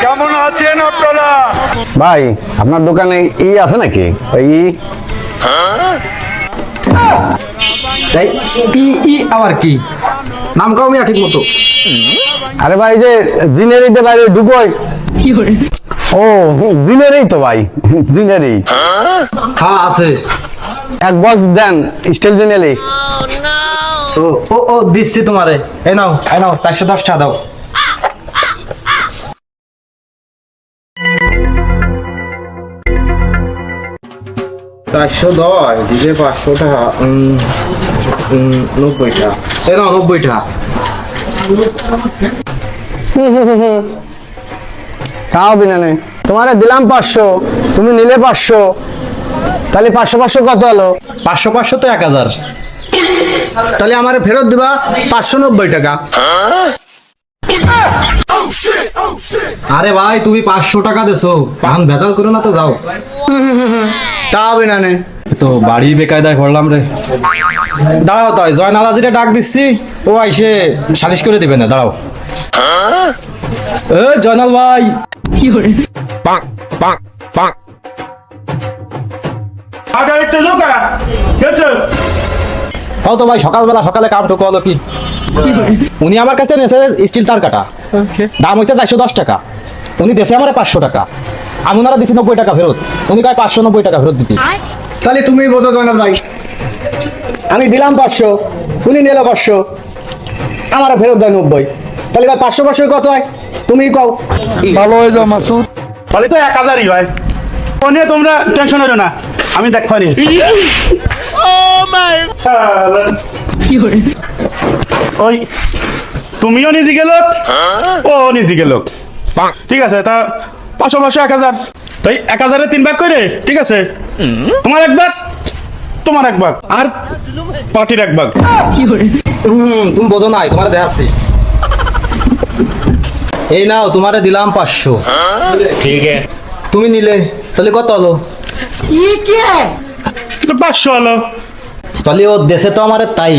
কেমন আছেন আপনারা? ভাই আপনার দোকানে আছে নাকি ওই আবার কি নাম কাও মিয়া ঠিক মতো? আরে ভাই যে জিনেরি দে বাইরে ঢুকোই ও জিনেরি তো ভাই জিনেরি হ্যাঁ আছে। এক বক্স দেন স্টিল জিনেরি। ও ও ও দিচ্ছি তোমারে। এই নাও 410 টাকা দাও। চারশো দশ দিকে 500 টাকা 90 টাকা। এই নাও 90 টাকা। তাও বিনা নেই তোমারে দিলাম 500, তুমি নিলে 500, তাহলে 500 কত হলো? 500 তো 1000। তাহলে আমারে ফেরত দিবা 590 টাকা। আরে ভাই তুমি 500 টাকা দেছো, পান ভেজাল করো না তো যাও। তাও বিনা নেই তো বাড়ি বেকায়দায় পড়লাম রে। দাঁড়াও তাই জয়নাল আজিরে ডাক দিচ্ছি, ও আইসে সালিশ করে দিবে না। দাঁড়াও এ জয়নাল ভাই। তাও তো ভাই সকালে কাম ঢুকো হলো কি? উনি আমার কাছে নিয়েছে স্টিল তার কাটা, দাম হচ্ছে 410 টাকা। উনি দেশে আমার 500 টাকা, আমি ওনারা দিচ্ছি 90 টাকা ফেরত। উনি কয় 590 টাকা ফেরত দিতে। তাহলে তুমি বোঝো জয়নাল ভাই, আমি দিলাম 500, উনি নিল 500, আমার ফেরত দেয় 90। তাহলে ভাই 500 কত হয় তুমি কও। ভালো হয়ে যাও মাসুদ। তাহলে তো 1000ই হয়। ও নিয়ে তোমরা টেনশন হলো না, আমি দেখবো নি। ওই তুমিও নিজে গেল, ও নিজে গেল, ঠিক আছে। তা 500 1000, তাই 1000-এ 3 ভাগ করে, ঠিক আছে। তোমার এক ভাগ, তোমার এক ভাগ, আর পার্টির এক ভাগ। তুমি বোঝো নাই, তোমার দেখাচ্ছি। এই নাও তোমারে দিলাম 500, ঠিক আছে, তুমি নিলে তাহলে কত হলো? 500 হলো। তাহলে ও দেশে তো আমার তাই